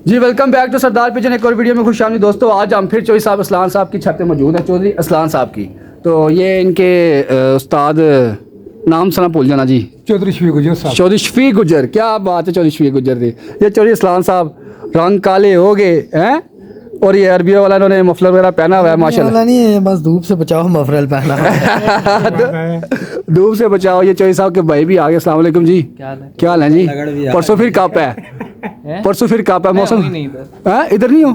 Ji welcome back to Sardar Pigeon, एक और video में खुश आमदीद दोस्तों। आज हम फिर चौधरी साहब असलान साहब की छत पे मौजूद हैं, चौधरी असलान साहब की। तो ये इनके उस्ताद, नाम सुना भूल जाना जी, चौधरी शफीक गुजर साहब। चौधरी शफीक गुजर, क्या बात है, चौधरी शफीक गुजर थी। ये चौधरी असलान साहब रंग काले हो गए हैं, और ये अरबिया वाला इन्होंने मफलर वगैरह पहना हुआ है माशाल्लाह। नहीं है, बस धूप से बचाओ मफरल पहना धूप से बचाओ। ये चौधरी साहब के भाई भी आ गए। अस्सलाम वालेकुम जी, क्या हाल है जी? परसों फिर कप है, परसों फिर कप है। मौसम इधर नहीं हो?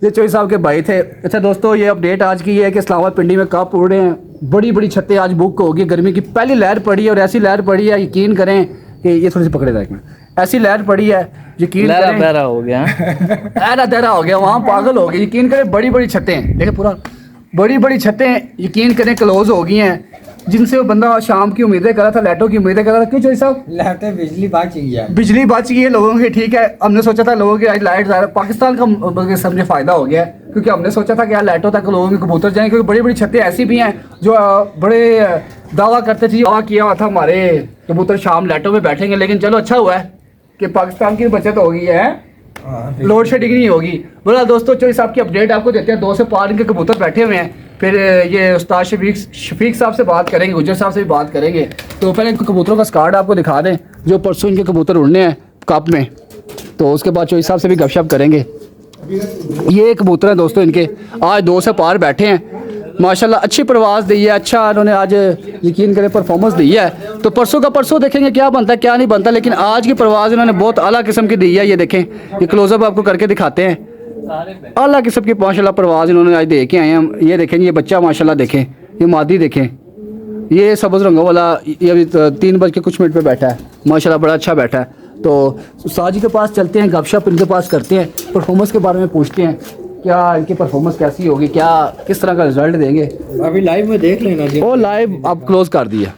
ये चौधरी साहब के भाई थे। अच्छा दोस्तों, ये अपडेट आज की ये है कि इस्लामाबाद पिंडी में कप उड़ रहे हैं। बड़ी बड़ी छतें आज बुक होगी। गर्मी की पहली लहर पड़ी है, और ऐसी लहर पड़ी है, यकीन करें कि ये थोड़ी सी पकड़े था एक मिनट, ऐसी लहर पड़ी है, यकीन करें बहरा हो गया ऐरा तैरा हो गया, वहाँ पागल हो गए। यकीन करें बड़ी बड़ी छतें देखें, पूरा बड़ी बड़ी छतें यकीन करें क्लोज हो गई हैं, जिनसे वो बंदा शाम की उम्मीदें कर रहा था, लाइटों की उम्मीदें कर रहा था। क्यों चौधरी साहब? लाइटें बिजली बच गई है, बिजली बच गई है लोगों की, ठीक है। हमने सोचा था लोगों की आज लाइट ज़्यादा, पाकिस्तान का समझे फ़ायदा हो गया है, क्योंकि हमने सोचा था कि यार लाइटों तक लोगों के कबूतर जाएँ, क्योंकि बड़ी बड़ी छतें ऐसी भी हैं जो बड़े दावा करते थे, दावा किया हुआ था हमारे कबूतर शाम लाइटों में बैठेंगे। लेकिन चलो अच्छा हुआ है कि पाकिस्तान की बचत हो गई है, लोड शेडिंग नहीं होगी। बोला दोस्तों, चौधरी साहब की अपडेट आपको देते हैं। 2 से 5 इनके कबूतर बैठे हुए हैं। फिर ये उस्ताद शफीक साहब से बात करेंगे, गुजर साहब से भी बात करेंगे। तो पहले इनको कबूतरों का स्कार्ड आपको दिखा दें, जो परसों इनके कबूतर उड़ने हैं कप में। तो उसके बाद चौधरी साहब से भी गपशप करेंगे। ये कबूतर हैं दोस्तों इनके, आज 2 से पार बैठे हैं माशाल्लाह। अच्छी परवाज़ दी है, अच्छा इन्होंने आज यकीन करें परफॉर्मेंस दी है। तो परसों का परसों देखेंगे क्या बनता है क्या नहीं बनता, लेकिन आज की परवाज़ इन्होंने बहुत आला किस्म की दी है। ये देखें, ये क्लोजअप आपको करके दिखाते हैं। आला किस्म की माशाल्लाह परवाज़ इन्होंने आज दे के आए हैं। ये देखें, ये बच्चा माशाल्लाह देखें, ये मादी देखें, ये सब्ज़ रंगों वाला, ये अभी 3 बज के कुछ मिनट पे बैठा है माशाल्लाह, बड़ा अच्छा बैठा है। तो साजी के पास चलते हैं, गपशप इनके पास करते हैं, परफॉर्मेंस के बारे में पूछते हैं, क्या इनकी परफॉर्मेंस कैसी होगी, क्या किस तरह का रिजल्ट देंगे। अभी लाइव में देख लेना जी। वो लाइव आप क्लोज कर दिया।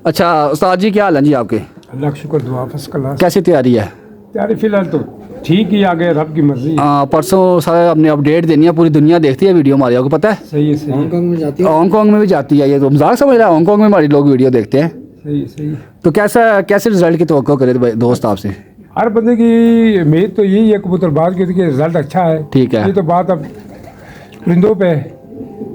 अच्छा उस्ताद जी, क्या हाल है जी आपके? अल्लाह का शुक्र, दुआ फर्स्ट क्लास। कैसी तैयारी है? तैयारी फिलहाल तो ठीक ही, आगे रब की मर्जी है। हाँ, परसों सारे अपने अपडेट देनी है, पूरी दुनिया देखती है वीडियो हमारी, आपको पता है। सही है, सही है, हांगकांग में जाती है, हांगकांग में भी जाती है। ये तो मजाक समझ रहा है, हांगकांग में हमारी लोग वीडियो देखते हैं। सही है, सही है। तो कैसे रिजल्ट की तवक्को करे दोस्त आपसे? हर बंदे की उम्मीद तो यही है कबूतरबाज की कि रिजल्ट अच्छा है। ठीक है। ये तो बात अब परिंदों पे है।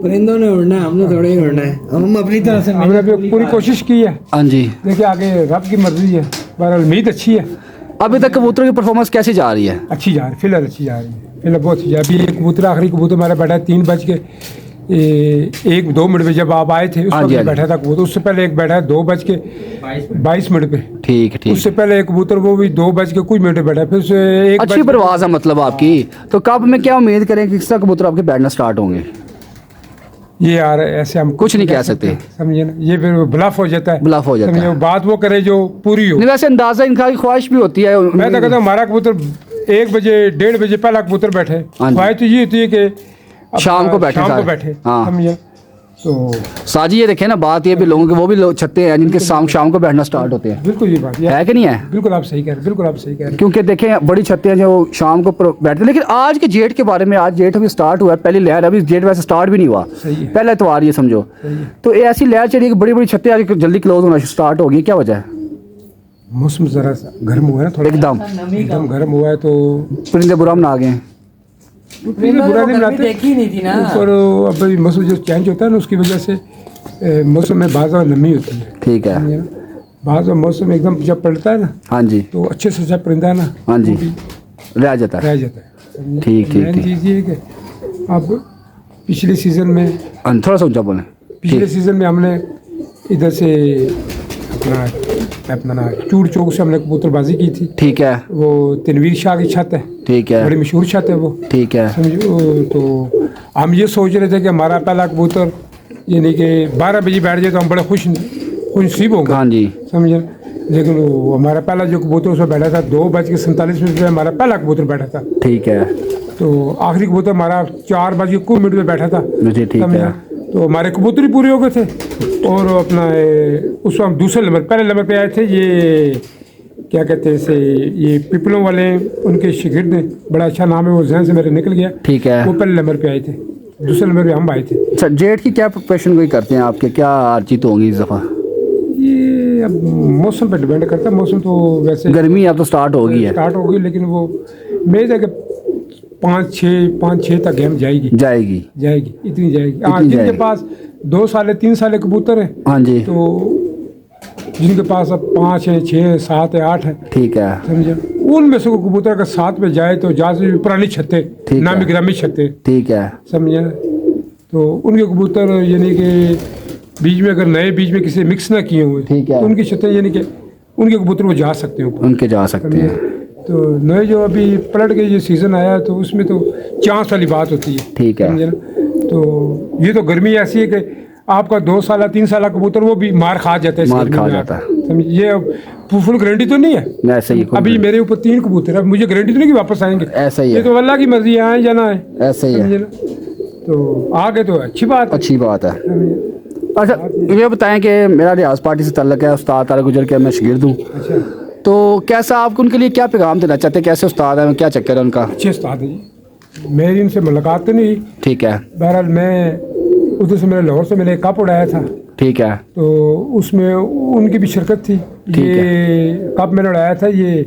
परिंदों ने उड़ना है, हमने थोड़ा ही उड़ना है। हम अपनी तरह से हमने भी पूरी कोशिश की है। हाँ जी। देखिए आगे रब की मर्जी है, बहरहाल उम्मीद अच्छी है। अभी तक कबूतरों की परफॉर्मेंस कैसी जा रही है? अच्छी जा रही है, फिलहाल अच्छी जा रही है, फिलहाल बहुत अच्छी जा रही है। अभी एक कबूतर, आखिरी कबूतर हमारा बैठा है 3 बज के 1-2 मिनट पे, जब आप आए थे उस हाँ वक्त जी, हाँ जी। बैठा था कबूतर। उससे पहले एक बैठा है 2 बज के 22 मिनट पे। ठीक है, ठीक उससे है। पहले एक कबूतर वो भी 2 बज के कुछ मिनट पे बैठा है। फिर उससे 1 अच्छी परवाज़ है मतलब आपकी। तो कब में क्या उम्मीद करें कि किस तरह कबूतर आपके बैठना स्टार्ट होंगे? ये यार ऐसे हम कुछ नहीं कह सकते, समझे ना, ये फिर ब्लफ हो जाता है, ब्लफ हो जाता समझे, है। बात वो करे जो पूरी हो। नहीं, वैसे अंदाजा इनका ख्वाहिश भी होती है। मैं तो कहता हूँ हमारा कबूतर 1 बजे 1:30 बजे पहला कबूतर बैठे, हाँ जी। ख्वाहिश तो ये होती है कि अपना शाम को बैठे शाम को सारे। बैठे, हाँ। समझे। तो साजी ये देखें ना, बात ये भी लोगों के, वो भी लोग छत्ते हैं जिनके शाम को बैठना स्टार्ट होते हैं, बिल्कुल ये बात है कि नहीं है? बिल्कुल आप सही कह रहे हैं, बिल्कुल आप सही कह रहे हैं। क्योंकि देखें बड़ी छतें हैं जो शाम को बैठते हैं। लेकिन आज के जेठ के बारे में, आज जेठ अभी स्टार्ट हुआ है, पहली लहर, अभी जेठ वैसे स्टार्ट भी नहीं हुआ, सही है। पहला इतवार ये समझो। सही है। तो ये ऐसी लहर चली कि बड़ी बड़ी छतें आज जल्दी क्लोज होना स्टार्ट हो गई, क्या वजह है? मौसम जरा सा गर्म हुआ है ना, थोड़ा एकदम गर्म हुआ है, तो परिंदे बुरा मना आ गए हैं। बुरा नहीं बनाते, देखी नहीं थी ना। ऊपर अब अभी मौसम जो चेंज होता है ना, उसकी वजह से मौसम में बाज़ नमी होती है, ठीक है। समझे ना। बाज़ मौसम एकदम जब पलटता है ना, हाँ जी, तो अच्छे से जब परिंदा है ना, हाँ जी, वो भी रह जाता है। रह जाता है, समझे। ठीक, ठीक, मेन ठीक। चीज़ ये है कि अब पिछले सीज़न में, हाँ, थोड़ा सा ऊंचा बोलें। पिछले सीज़न में हमने इधर से अपना चूड़ चौक से हमने कबूतरबाजी की थी। ठीक है, वो तनवीर शाह की छत है, ठीक है, बड़ी मशहूर छत है वो, ठीक है। समझो। तो हम ये सोच रहे थे कि हमारा पहला कबूतर यानी कि 12 बजे बैठ जाए तो हम बड़े खुश नसीब होंगे, हाँ जी, समझे। लेकिन वो हमारा पहला जो कबूतर उसमें बैठा था 2:47 पे हमारा पहला कबूतर बैठा था। ठीक है तो आखिरी कबूतर हमारा 4:09 पे बैठा था, जी, ठीक समझे। है। तो हमारे कबूतर ही पूरे हो गए थे। और अपना उस वक्त दूसरे नंबर, पहले नंबर पे आए थे ये क्या कहते हैं इसे, ये पिपलों वाले, उनके शिगिर्द हैं, बड़ा अच्छा नाम है, वो जहन से मेरे निकल गया। ठीक है। वो पहले नंबर पे आए थे, दूसरे नंबर पे हम आए थे। अच्छा, जेठ की क्या प्रिपरेशन कोई करते हैं आपके, क्या चीज़ होंगी इस दफ़ा? ये ये अब मौसम पे डिपेंड करता है। मौसम तो वैसे गर्मी अब तो स्टार्ट हो गई है, स्टार्ट हो गई, लेकिन वो मेज है कि 5-6 तक गेम जाएगी इतनी जाएगी। हाँ, जिनके जाएगी। पास 2 साल 3 साल कबूतर है, हाँ जी, तो जिनके पास अब 5 है, 6, 7 है, 8 है, ठीक है, समझे, उनमें से कोई कबूतर अगर 7 में जाए तो ज्यादा पुरानी छत्ते, ठीक नामी है। ग्रामी छत्ते, ठीक है, समझे, तो उनके कबूतर यानी कि बीच में अगर नए बीच में किसी मिक्स ना किए हुए, ठीक है। तो उनकी छत्ते यानी कि उनके कबूतर वो जा सकते हैं ऊपर, उनके जा सकते समझे। हैं, तो नए जो अभी पलट के ये सीज़न आया है, तो उसमें तो चांस वाली बात होती है, ठीक है। समझे ना। तो ये तो गर्मी ऐसी है कि आपका 2 साल 3 साल कबूतर वो भी मार खा जाता है इस मार गर्मी खा में जाता आकर। समझे, ये अब फुल गारंटी तो नहीं है। ऐसे ही अभी मेरे ऊपर 3 कबूतर है, अब मुझे गारंटी तो नहीं कि वापस आएंगे, ऐसा ही ये है, तो अल्लाह की मर्जी है, आए या ना आए, ऐसे ही है, समझे ना। तो आगे तो अच्छी बात है, अच्छी बात है। समझे। अच्छा ये बताएं कि मेरा रियाज पार्टी से ताल्लुक है, उस्ताद तारा गुजर के मैं शागिर्द हूँ, अच्छा, तो कैसा आप उनके लिए क्या पैगाम देना चाहते हैं, कैसे उस्ताद है, क्या चक्कर है उनका? अच्छे उस्ताद है जी। मेरी इनसे मुलाकात तो नहीं, ठीक है, बहरहाल मैं उधर से, मेरे लाहौर से मैंने एक कप उड़ाया था, ठीक है, तो उसमें उनकी भी शिरकत थी। ये कप मैंने उड़ाया था, ये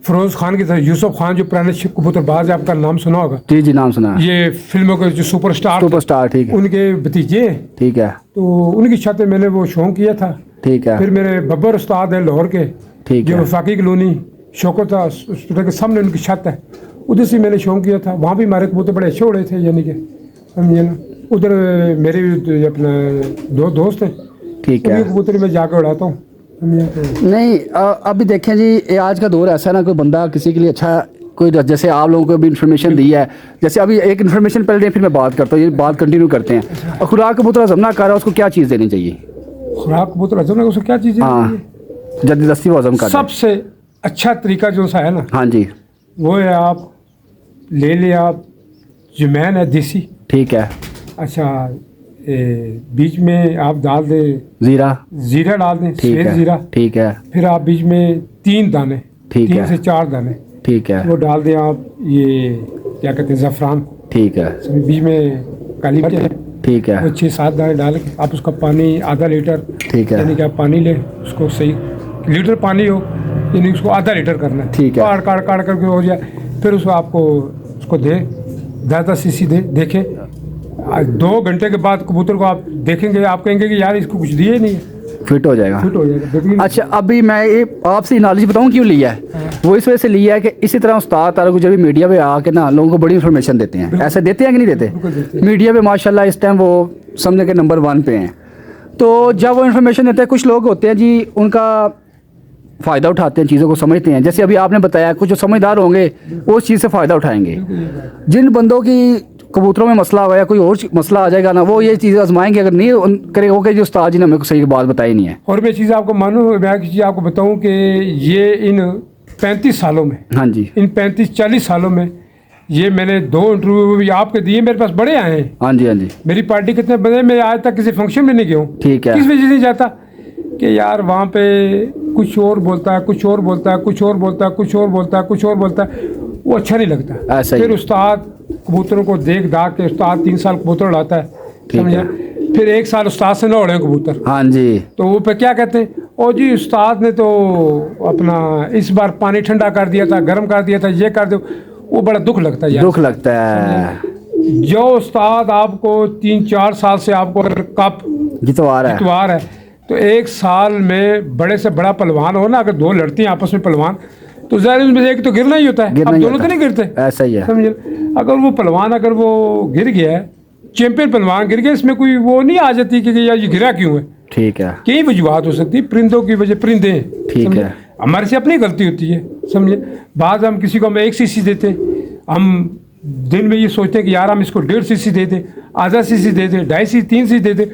फिरोज खान की था, यूसुफ खान जो पुराने कबूतरबाज है, आपका नाम सुना होगा, जी जी नाम सुना है, ये फिल्मों के जो सुपरस्टार, ठीक है, उनके भतीजे, ठीक है, तो उनकी छत पे मैंने वो शौक किया था। ठीक है, फिर मेरे बब्बर उस्ताद हैं लाहौर के, ठीक जो है, वफाकी कॉलोनी शौकत हॉस्पिटल के सामने उनकी छत है, उधर से मैंने शौक किया था। वहाँ भी हमारे कबूतर बड़े अच्छे उड़े थे, यानी कि समझे ना। उधर मेरे भी अपने 2 दोस्त हैं, ठीक है। उनके कबूतर मैं जाकर उड़ाता हूँ, समझे। तो नहीं अभी देखें जी, ये आज का दौर ऐसा है ना, कोई बंदा किसी के लिए अच्छा, कोई जैसे आप लोगों को भी इन्फॉर्मेशन दी है, जैसे अभी एक इन्फॉर्मेशन पहले दें फिर मैं बात करता हूँ, ये बात कंटिन्यू करते हैं। और खुराक कबूतर हजम ना कर रहा है, उसको क्या चीज़ देनी चाहिए? खुराक कबूतर हजम उसको क्या चीज़ है? हाँ, जबरदस्ती वो हजम कर दे। सबसे अच्छा तरीका जो सा है ना, हाँ जी, वो है आप ले ले, आप जमैन है देसी, ठीक है, अच्छा, बीच में आप डाल दें ज़ीरा डाल दें, ठीक सफ़ेद है, ज़ीरा, ठीक है, फिर आप बीच में 3 दाने, ठीक 3 है, से 4 दाने ठीक है, वो डाल दें आप, ये क्या कहते हैं, ज़फ़रान, ठीक है, बीच में काली मिर्च है, ठीक है, वो 6-7 दाने डाल के आप उसका पानी आधा लीटर, ठीक है, यानी कि आप पानी लें, उसको सही लीटर पानी हो, यानी उसको आधा लीटर करना है, ठीक है। काट करके हो जाए, फिर उसको आपको उसको दे 10-10 सीसी देखें। 2 घंटे के बाद कबूतर को आप देखेंगे, आप कहेंगे कि यार इसको कुछ दिए नहीं है, फिट हो जाएगा। फिट हो जाएगा, बेहतरीन। अच्छा अभी मैं ये आपसे नॉलेज बताऊं क्यों लिया है, वो इस वजह से लिया है कि इसी तरह उस्ताद तारा गुजर भी मीडिया पे आके ना लोगों को बड़ी इन्फॉर्मेशन देते हैं, ऐसे देते हैं कि नहीं बिल्कुल देते? देते हैं। मीडिया पे माशाल्लाह इस टाइम वो समझे के नंबर 1 पे हैं। तो जब वो इन्फॉर्मेशन देते हैं, कुछ लोग होते हैं जी उनका फ़ायदा उठाते हैं, चीज़ों को समझते हैं, जैसे अभी आपने बताया कुछ जो समझदार होंगे वो उस चीज़ से फ़ायदा उठाएंगे। जिन बंदों की कबूतरों में मसला हुआ या कोई और मसला आ जाएगा ना, वो ये चीज़ आजमाएंगे, अगर नहीं करेगा वो जो उस्ताद जी ने मेरे को सही बात बताई नहीं है। और मैं चीज़ आपको मानूँ, मैं एक चीज़ आपको बताऊँ कि ये इन 35 सालों में, हाँ जी, इन 35-40 सालों में, ये मैंने 2 इंटरव्यू भी आपके दिए, मेरे पास बड़े आए हैं। हाँ जी, हाँ जी, मेरी पार्टी कितने बड़े, मैं आज तक किसी फंक्शन में नहीं गया हूँ। ठीक है, किस वजह से नहीं जाता कि यार वहाँ पे कुछ और बोलता है, कुछ और बोलता है, कुछ और बोलता है, कुछ और बोलता है, कुछ और बोलता है, वो अच्छा नहीं लगता। ऐसा ही। फिर उस्ताद कबूतरों को देख दाख के, उस्ताद 3 साल कबूतर उड़ाता है, ठीक समझे, फिर 1 साल उस्ताद से न उड़े कबूतर, हाँ जी, तो वो पे क्या कहते हैं, ओ जी उस्ताद ने तो अपना इस बार पानी ठंडा कर दिया था, गर्म कर दिया था, ये कर दो, वो बड़ा दुख लगता है यार। दुख लगता है। जो उस्ताद आपको 3-4 साल से आपको अगर कप जितवार है, जितवार है, तो 1 साल में बड़े से बड़ा पहलवान हो ना, अगर 2 लड़ती हैं आपस में पहलवान, तो ज़ाहिर उसमें से एक तो गिरना ही होता है, गिरना अब ही दोनों होता तो है। नहीं गिरते, ऐसा ही है, समझे। अगर वो पहलवान अगर वो गिर गया है, चैंपियन पहलवान गिर गया, इसमें कोई वो नहीं आ जाती कि यार ये गिरा क्यों है। ठीक है, कई वजूहत हो सकती है, परिंदों की वजह, परिंदे हैं, ठीक समझे? है। हमारे से अपनी गलती होती है, समझे। बाद हम किसी को हम 1 सीसी देते, हम दिन में ये सोचते हैं कि यार हम इसको 1.5 सीसी दे दें, आधा सीसी दे दें, 2.5 सीसी, 3 सीसी दे दें,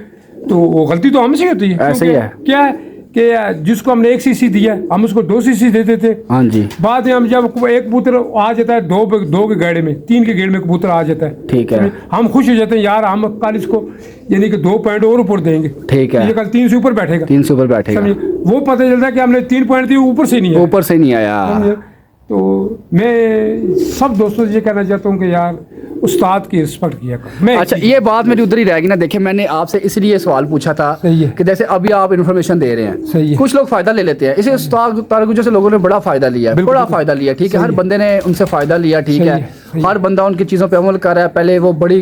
तो वो गलती तो हमसे होती है। ऐसे ही है। क्या है कि जिसको हमने 1 सीसी दिया हम उसको 2 सीसी दे देते। हाँ जी, बाद में हम जब एक कबूतर आ जाता है 2 के गेड़े में, 3 के गेड़ में कबूतर आ जाता है, ठीक है, हम खुश हो जाते हैं, यार हम कल इसको यानी कि 2 पॉइंट और ऊपर देंगे, ठीक है, ये कल 3 से ऊपर बैठेगा, 3 से ऊपर बैठेगा, समझे। वो पता चलता है कि हमने 3 पॉइंट दिए, ऊपर से नहीं है, ऊपर से नहीं आया। समझे। तो मैं सब दोस्तों से ये कहना चाहता हूँ कि यार उस्ताद की रिस्पेक्ट किया करो। मैं अच्छा, ये बात मेरी उधर ही रहेगी ना। देखिए, मैंने आपसे इसलिए सवाल पूछा था सही है। कि जैसे अभी आप इन्फॉर्मेशन दे रहे हैं, सही है। कुछ लोग फायदा ले लेते हैं, इसे उस्ताद तारक जैसे लोगों ने बड़ा फायदा लिया, बिल्कुल, बड़ा बिल्कुल। फायदा लिया, ठीक है, सही हर है। बंदे ने उनसे फायदा लिया, ठीक सही है, है, सही हर बंदा उनकी चीज़ों पे अमल कर रहा है। पहले वो बड़ी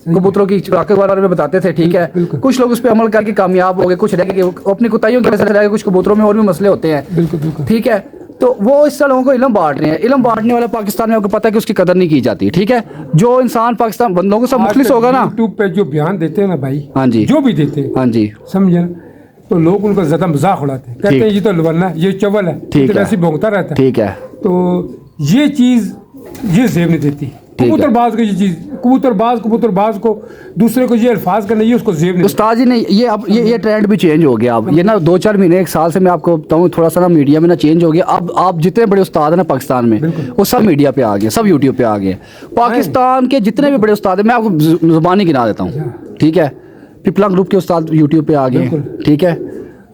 कबूतरों की चुराके के बारे में बताते थे, ठीक है, बिल्कुल। कुछ लोग उस पर अमल करके कामयाब हो गए, कुछ रह गए, वो अपनी कुताइयों की वजह से रह गए, कुछ कबूतरों में और भी मसले होते हैं, बिल्कुल बिल्कुल ठीक है। तो वो इस तरह लोगों को इल्म बांट रहे हैं। इल्म बांटने वाला पाकिस्तान में आपको पता है कि उसकी कदर नहीं की जाती, ठीक है। जो इंसान पाकिस्तान बंदों को सब मुखलिस होगा ना, यूट्यूब पे जो बयान देते हैं ना भाई, हाँ जी, जो भी देते हैं, हाँ जी, समझे ना, तो लोग उनका ज्यादा मजाक उड़ाते हैं, कहते ठीक। हैं ये तो लवन्ना है, ये चवल है, ठीक तो है। ऐसे भोंगता रहता है। ठीक है, तो ये चीज ये जेब नहीं देती। है। कबूतरबाज को ये चीज, कबूतरबाज को दूसरे को ये अल्फाज करना, ये उसको जेब नहीं देती। उस्ताद जी ने ये अब ये ट्रेंड भी चेंज हो गया। अब ये ना 2-4 महीने 1 साल से मैं आपको बताऊँ, थोड़ा सा ना मीडिया में ना चेंज हो गया। अब आप जितने बड़े उस्ताद हैं ना पाकिस्तान में, वो सब मीडिया पे आ गए, सब यूट्यूब पे आ गए। पाकिस्तान के जितने भी बड़े उस्ताद हैं, मैं आपको जुबानी गिना देता हूँ, ठीक है। पिपला ग्रुप के उस्ताद यूट्यूब पे आ गए, ठीक है।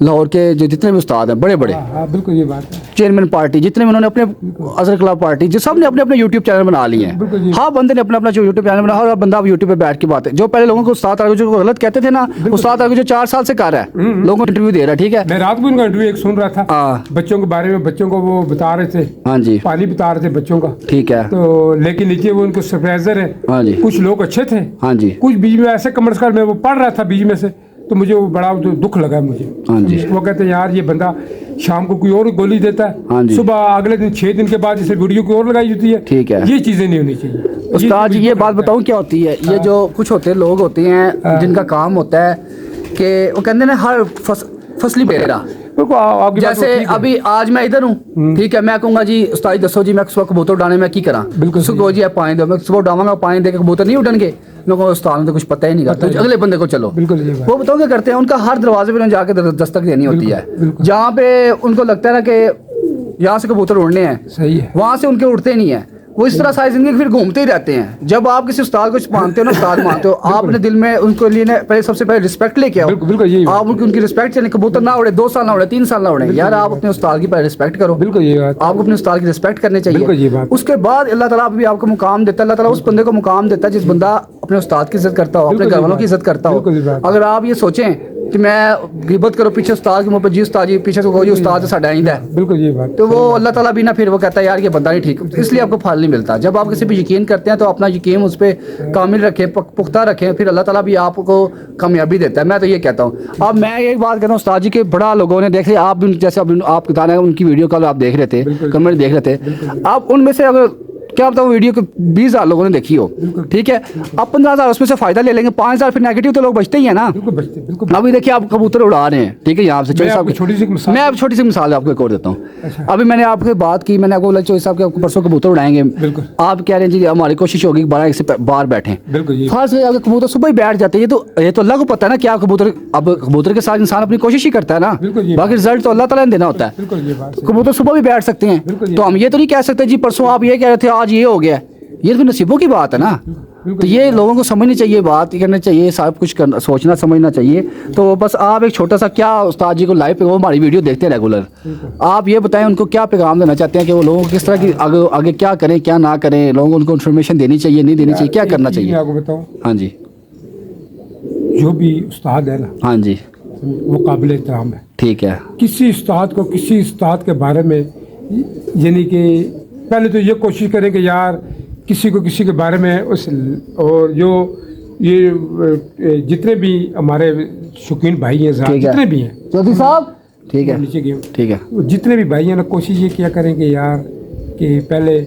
लाहौर के जो जितने भी उस्ताद हैं बड़े बड़े, हाँ बिल्कुल ये बात है। चेयरमैन पार्टी जितने भी उन्होंने अपने अजहर क्लब पार्टी जो सब ने अपने अपने यूट्यूब चैनल बना लिए बिल्कुल जी। हैं। हाँ, बंदे ने अपना अपना जो यूट्यूब चैनल बना, हर बंदा अब यूट्यूब पे बैठ के बात है। जो पहले लोगों को उस्ताद तारक को गलत कहते थे ना, उस्ताद तारक जो 4 साल से कर रहा है, लोगों को इंटरव्यू दे रहा है, ठीक है। मैं रात को उनका इंटरव्यू एक सुन रहा था, हाँ। बच्चों के बारे में, बच्चों को वो बता रहे थे, हाँ जी, पानी बता रहे थे बच्चों का, ठीक है। तो लेकिन नीचे वो उनको सरप्राइजर है। हाँ जी, कुछ लोग अच्छे थे, हाँ जी, कुछ बीच में ऐसे कमर्स कर, मैं वो पढ़ रहा था बीच में से, तो मुझे वो बड़ा दुख लगा मुझे। हाँ जी। वो कहते हैं यार ये बंदा शाम को कोई और गोली देता हाँ है, जी। सुबह अगले दिन 6 दिन के बाद जैसे वीडियो की और लगाई जाती है, ठीक है। ये चीजें नहीं होनी चाहिए। उस्ताद जी, ये बात बताऊं क्या होती है। ये जो कुछ होते हैं लोग होते हैं जिनका काम होता है कि वो कहते हैं ना हर फसली बेरा, जैसे अभी आज मैं इधर हूँ, ठीक है, मैं कहूँगा जी उस्ताद जी दसो जी मैं सुबह कबूतर उड़ाने में की करा, बिल्कुल सुबह जी आप पानी दो, मैं सुबह उड़ाऊंगा, पानी दे के कबूतर नहीं उड़नगे, मैं कहूँगा उस्ताद ने तो कुछ पता ही नहीं करता, तो अगले बंदे को चलो। बिल्कुल ये बात। वो बताओ क्या करते हैं, उनका हर दरवाजे पे जाके दस्तक देनी होती है, बिल्कुल। जहाँ पे उनको लगता है ना कि यहाँ से कबूतर उड़ने हैं, सही है। वहाँ से उनके उड़ते नहीं है। वो इस तरह सारी जिंदगी फिर घूमते ही रहते हैं। जब आप किसी उस्ताद को मानते हो ना, उस्ताद मानते हो, आप अपने दिल में उनको लिए पहले सबसे पहले रिस्पेक्ट लेके आओ। बिल्कुल बिल्कुल यही बात। आप उनकी रिस्पेक्ट चले, कबूतर ना उड़े 2 साल ना उड़े 3 साल ना उड़े, यार आप अपने उस्ताद की पहले रिस्पेक्ट करो। बिल्कुल ये बात। आपको अपने उस्ताद की रिस्पेक्ट करनी बिल्कुल ये चाहिए। बात। उसके बाद अल्लाह ताला भी आपको मुकाम देता है। अल्लाह ताला उस बंदे को मुकाम देता है जिस बंदा अपने उस्ताद की इज्जत करता हो, अपने बिल्कुल घर ये वालों की बात। इज्जत करता हो। बिल्कुल ये बात। अगर आप ये सोचें कि मैं गिबत करो पीछे उस्ताद के मुंह पे, जी उस्ताद जी पीछे से कहो जी उस्ताद साडा आइंदा है, बिल्कुल ये बात। तो वो अल्लाह ताला भी ना फिर वो कहता है यार ये बंदा नहीं ठीक, इसलिए आपको फल नहीं मिलता। जब आप किसी पे यकीन करते हैं तो अपना यकीन उस पर कामिल रखें, पुख्ता रखें, फिर अल्लाह ताला भी आपको कामयाबी देता है। मैं तो ये कहता हूँ। अब मैं एक बात कहता हूँ, उस्ताद जी के बड़ा लोगों ने देखे, आप भी जैसे आप बता रहे हैं उनकी वीडियो कल आप देख रहे थे, कमेंट देख रहे थे, आप उनमें से अगर क्या बताऊँ वीडियो को 20,000 लोगों ने देखी हो, ठीक है, आप 15,000 उसमें से फायदा ले लेंगे, 5,000 फिर नेगेटिव तो लोग बचते ही है ना। बिल्कुल बचते, बिल्कुल। अभी देखिए आप कबूतर उड़ा रहे हैं, ठीक है, यहाँ से मैं आपको छोटी सी मिसाल- मैं अब छोटी सी मिसाल आपको एक और देता हूँ। अभी मैंने आपसे बात की, मैंने आपको बोला चौधरी साहब के आपको परसों कबूतर उड़ाएंगे, बिल्कुल। आप कह रहे हैं जी हमारी कोशिश होगी 12 से बाहर बैठे, बिल्कुल ये खास करके आपके कबूतर सुबह ही बैठ जाते हैं। ये तो अल्लाह को पता है ना क्या कबूतर, अब कबूतर के साथ इंसान अपनी कोशिश ही करता है ना, बिल्कुल ये बाकी रिजल्ट तो अल्लाह ताला ने देना होता है। बिल्कुल ये बात। कबूतर सुबह भी बैठ सकते हैं, बिल्कुल ये तो हम ये तो नहीं कह सकते जी परसों आप ये कह रहे थे आज ये हो गया। ये तो नसीबों की बात है ना। तो ये लोगों को समझनी चाहिए, बात करनी चाहिए, सब कुछ करना, सोचना समझना चाहिए। तो बस आप एक छोटा सा क्या उस्ताद जी को लाइव पे, वो हमारी वीडियो देखते हैं रेगुलर, आप ये बताएं उनको क्या पैगाम देना चाहते हैं कि वो लोगों को किस तरह की आगे क्या करें क्या ना करें, लोगों को उनको इन्फॉर्मेशन देनी चाहिए नहीं देनी चाहिए, क्या करना चाहिए? मैं आपको बताऊँ, हाँ जी, जो भी उस्ताद है ना, हाँ जी, वो काबिल एहतराम है। ठीक है, किसी उस्ताद को किसी उस्ताद के बारे में, यानी कि पहले तो ये कोशिश करें कि यार किसी को किसी के बारे में उस, और जो ये जितने भी हमारे शौकीन भाई हैं, ठीक है। जितने भी हैं, चौधरी साहब, ठीक है, नीचे गए, ठीक है, वो जितने भी भाई हैं ना, कोशिश ये किया करें कि यार कि पहले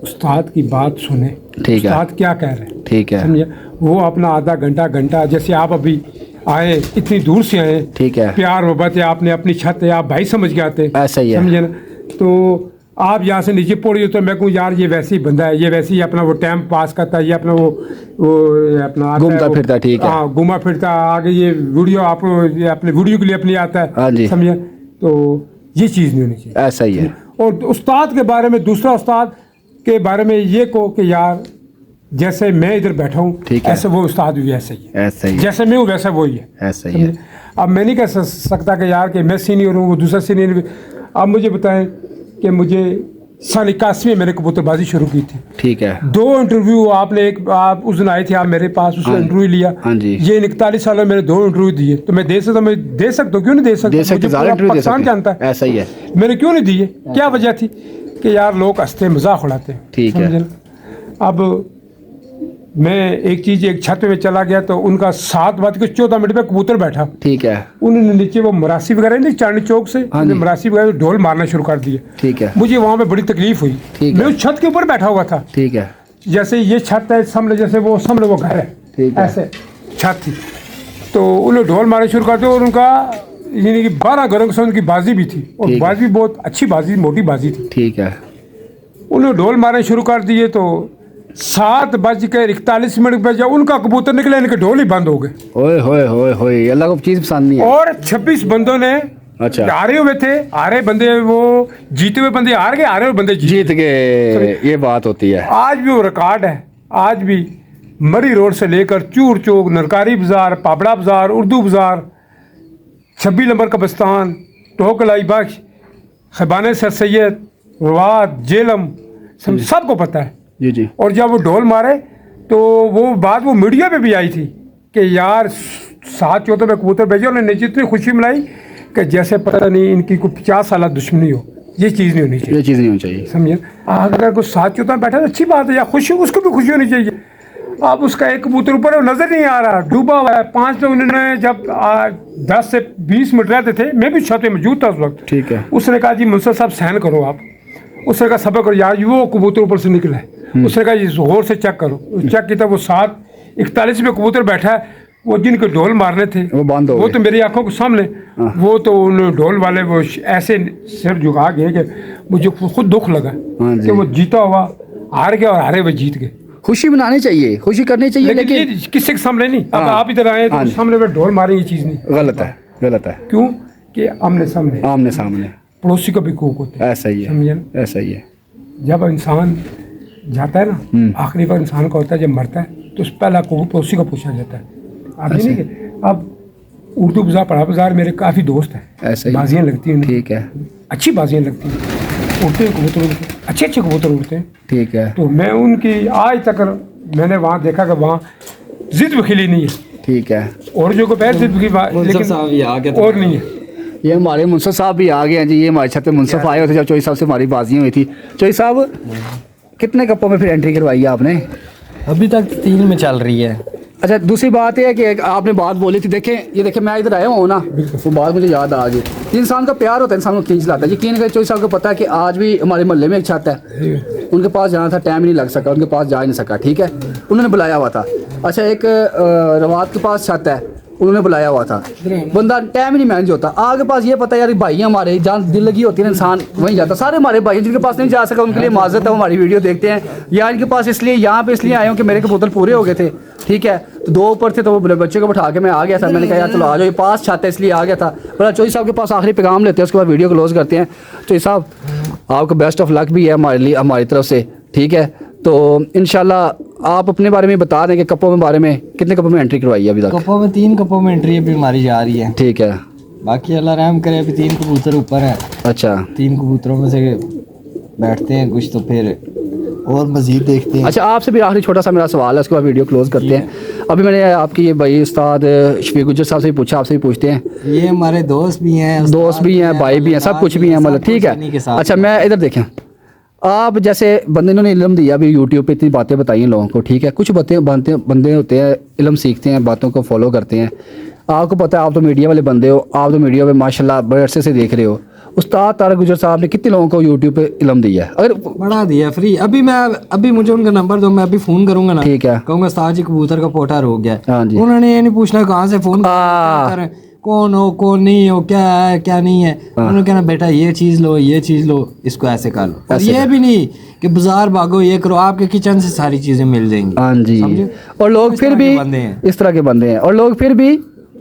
उस्ताद की बात सुने, ठीक है, उस्ताद क्या कह रहे हैं, ठीक है, समझे। वो अपना आधा घंटा जैसे आप अभी आए, इतनी दूर से आए, ठीक है, प्यार मोहब्बत है, आपने अपनी छत है, आप भाई समझ के आते, ऐसा ही है, समझे ना। तो आप यहाँ से नीचे पड़ी तो मैं कहूँ यार ये वैसे ही बंदा है, ये वैसे ही अपना वो टाइम पास करता है, ये अपना वो अपना आता घूमता है, फिरता, ठीक है, हाँ घूमा फिरता, आगे ये वीडियो आप ये अपने वीडियो के लिए अपनी आता है, हाँ जी, समझे। तो ये चीज़ नहीं होनी चाहिए, ऐसा ही है। और उस्ताद के बारे में, दूसरा उस्ताद के बारे में ये कहो कि यार जैसे मैं इधर बैठा हूँ, ठीक है, ऐसे वो उस्ताद भी ऐसे ही है, ऐसा ही है, जैसे मैं हूँ वैसा वही है, ऐसा ही है। अब मैं नहीं कह सकता कि यार कि मैं सीनियर हूँ वो दूसरा सीनियर। अब मुझे बताएं कि मुझे सन 81 में मैंने कबूतरबाजी शुरू की थी। ठीक है। 2 इंटरव्यू आपने आप उस दिन आए थे आप मेरे पास, उसका इंटरव्यू लिया। हाँ जी। ये 41 सालों में मैंने 2 इंटरव्यू दिए, तो मैं दे सकता हूँ, क्यों नहीं दे सकता? दे सकते, मुझे ज़्यादा पूरा इंटरव्यू दे पाकिस्तान सकते जानता है। ऐसा ही है। मैंने क्यों नहीं दिए? क्या वजह थी कि यार लोग हंसते मजाक उड़ाते हैं। ठीक है। समझे ना? अब मैं एक छत पे चला गया तो उनका 7:14 पे कबूतर बैठा, ठीक है। उन्होंने नीचे वो मरासी वगैरह नहीं चांदनी चौक से हाँ जी। मरासी वगैरह ढोल मारना शुरू कर दिए। ठीक है। मुझे वहाँ पे बड़ी तकलीफ हुई। ठीक मैं है। उस छत के ऊपर बैठा हुआ था, ठीक है। जैसे ये छत है सामने, जैसे वो सामने वो घर है, ठीक है। ऐसे छत थी। तो उन्होंने ढोल मारना शुरू कर दिया और उनका यानी कि 12 घरों से उनकी बाजी भी थी, और ठीक है। बाजी बहुत अच्छी बाजी, मोटी बाजी थी। ठीक है। उन्होंने ढोल मारने शुरू कर दिए तो 7:41 पे जब उनका कबूतर निकले, इनके ढोल ही बंद हो गए। ओए होए होए होए, अल्लाह को चीज़ पसंद नहीं है। और 26 बंदों ने अच्छा। हारे हुए थे, हारे बंदे वो जीते हुए बंदे हार गए, हारे हुए बंदे जीत गए, ये बात होती है। आज भी वो रिकॉर्ड है। आज भी मरी रोड से लेकर चूर चौक, नरकारी बाजार, पापड़ा बाजार, उर्दू बाजार, 26 नंबर कब्रिस्तान, टोकलाई बख्श, खबाने सर सैयद, रवात, जेलम, सबको पता है। जी जी। और जब वो ढोल मारे तो वो बात वो मीडिया पे भी आई थी कि यार 7/14 में कबूतर भेजे, उन्होंने जितनी खुशी मनाई कि जैसे पता नहीं इनकी कोई 50 साल दुश्मनी हो। ये चीज़ नहीं होनी चाहिए। ये चीज़ नहीं होनी चाहिए। समझे? अगर कोई 7/14 में बैठा तो अच्छी बात है, या खुशी, उसको भी खुशी होनी चाहिए। अब उसका एक कबूतर ऊपर है, वो नजर नहीं आ रहा, डूबा हुआ है। 5 लोग उन्होंने जब 10 से 20 मिनट रहते थे, मैं भी छत पे मौजूद था उस वक्त। ठीक है। उसने कहा जी मुंसर साहब सहन करो आप। उसने कहा सब्र करो यार, वो कबूतर ऊपर से निकला है। उसने कहा जी गौर से चेक करो। चेक किया, वो 7:41 में कबूतर बैठा है, वो जिनके ढोल मारने थे वो बंद हो वो गए। तो मेरी आंखों के सामने। वो तो उन ढोल वाले वो ऐसे सिर झुका गए कि मुझे खुद दुख लगा हाँ जी। कि वो जीता हुआ हार गया और हारे हुए जीत गए। खुशी मनानी चाहिए, खुशी करनी चाहिए, लेकिन लेकिन ये किसी के सामने नहीं। अब हाँ। आप इधर आए तो हाँ जी। सामने में ढोल मारे, ये चीज़ नहीं। गलत है, गलत है। क्यों कि आमने सामने आमने सामने पड़ोसी का भी कोक होता है। ऐसा ही समझे है, ना? ऐसा ही है। जब इंसान जाता है ना, आखिरी बार इंसान का होता है जब मरता है, तो उस पहला को पड़ोसी का पूछा जाता है। आप ये नहीं कि अब उर्दू बाजार, पढ़ा बाजार, मेरे काफ़ी दोस्त हैं, ऐसा ही। बाजियाँ लगती हैं, ठीक है। अच्छी बाजियाँ लगती हैं, उड़ते हैं कबूतर, उड़ते अच्छे कबूतर उड़ते हैं। ठीक है। तो मैं उनकी आज तक मैंने वहाँ देखा कि वहाँ जिद वकीली नहीं है। ठीक है। और जो को पैर जिद वकीली, लेकिन साहब ये आ गए तो और नहीं है। ये हमारे मुंसफ साहब भी आ गए हैं जी। ये हमारे छत पे मुंसफ आए हुए थे जब चोई साहब से हमारी बाजियाँ हुई थी। चोई साहब, कितने कपों में फिर एंट्री करवाई है आपने? अभी तक 3 में चल रही है। अच्छा, दूसरी बात यह है कि आपने बात बोली थी, देखें ये देखें, मैं इधर आया हूँ ना, वो बात मुझे याद आ गई। इंसान का प्यार होता है, इंसान को खींच लाता है। यकीन करें, चोई साहब को पता है कि आज भी हमारे मोहल्ले में एक छत है, उनके पास जाना था, टाइम नहीं लग सका, उनके पास जा ही नहीं सका। ठीक है, उन्होंने बुलाया हुआ था। अच्छा, एक रवात के पास छत है, उन्होंने बुलाया हुआ था, बंदा टाइम ही नहीं मैनेज होता। आगे पास ये पता है यार भाई हमारे, जान दिल लगी होती है ना, इंसान वहीं जाता। सारे हमारे भाई जिनके पास नहीं जा सका, उनके लिए माजरत है, वो हमारी वीडियो देखते हैं, या इनके पास इसलिए यहाँ पे इसलिए आए हूँ कि मेरे कबूतर पूरे हो गए थे। ठीक है, तो 2 ऊपर थे, तो वो बच्चे को बैठा के मैं आ गया था। मैंने कहा यार चलो आ जाओ, ये पास छत है इसलिए आ गया था। बोला चोई साहब के पास आखिरी पैगाम लेते हैं, उसके बाद वीडियो क्लोज करते हैं। चोई साहब, आपको बेस्ट ऑफ लक भी है हमारे लिए, हमारी तरफ से। ठीक है, तो इंशाल्लाह आप अपने बारे में बता दें कि कपों के बारे में, कितने कपों में एंट्री करवाई है अभी तक? कपों में 3 कपों में एंट्री अभी हमारी जा रही है। ठीक है। बाकी अल्लाह रहम करे, अभी 3 कबूतर ऊपर है। अच्छा। 3 कबूतरों में से बैठते हैं कुछ, तो फिर और मजीद देखते हैं। अच्छा, आपसे भी आखिरी छोटा सा मेरा सवाल है, उसके बाद वीडियो क्लोज करते हैं। अभी मैंने आपकी ये भाई उस्ताद शफीक गुज्जर साहब से भी पूछा, आपसे भी पूछते हैं। ये हमारे दोस्त भी हैं, दोस्त भी हैं, भाई भी हैं, सब कुछ भी हैं, मतलब ठीक है। अच्छा, मैं इधर देखें, आप जैसे बंदे ने इल्म दिया, अभी यूट्यूब पे इतनी बातें बताई हैं लोगों को। ठीक है, कुछ बंदे होते हैं, इल्म सीखते हैं, बातों को फॉलो करते हैं। आपको पता है, आप तो मीडिया वाले बंदे हो, आप तो मीडिया पे माशाल्लाह बड़े अरसे से देख रहे हो। उस्ताद तारक गुजर साहब ने कितने लोगों को यूट्यूब पे इल्म दिया है? अगर बढ़ा दिया फ्री। अभी मुझे उनका नंबर दो, मैं अभी फ़ोन करूंगा ना। ठीक है। कहूँगा उस्ताद जी कबूतर का पोटा रोक गया। हाँ जी। उन्होंने ये नहीं पूछना कहाँ से फ़ोन कर, कौन हो कौन नहीं हो, क्या है क्या नहीं है। उन्होंने कहना बेटा ये चीज़ लो, ये चीज़ लो, इसको ऐसे कर लो। और ये भी नहीं कि बाजार भागो ये करो, आपके किचन से सारी चीज़ें मिल जाएंगी। हाँ जी। और लोग फिर भी इस तरह के बंदे हैं, और लोग फिर भी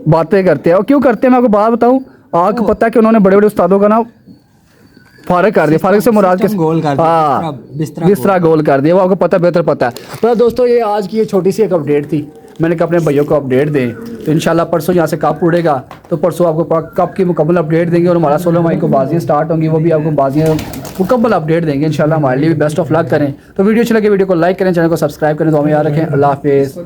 बातें करते हैं। और क्यों करते हैं, मैं आपको बात बताऊं। आपको पता है कि उन्होंने बड़े बड़े उस्तादों का ना फारग कर दिया। फारग से मुराद के गोल कर दिया, हाँ, बिस्तरा बिस्तरा गोल कर दिया। वो आपको पता बेहतर पता है। तो दोस्तों, ये आज की ये छोटी सी एक अपडेट थी। मैंने कहा अपने भाइयों को अपडेट दें, तो इंशाल्लाह परसों यहाँ से कप उड़ेगा, तो परसों आपको कप की मुकम्मल अपडेट देंगे। और हमारा 16 मई को बाजियाँ स्टार्ट होंगी, वो भी आपको बाजियाँ मुकम्मल अपडेट देंगे इंशाल्लाह। हमारे लिए भी बेस्ट ऑफ लक करें। तो वीडियो अच्छी लगे वीडियो को लाइक करें, चैनल को सब्सक्राइब करें। तो हमें याद रखें। अल्लाह हाफिज़।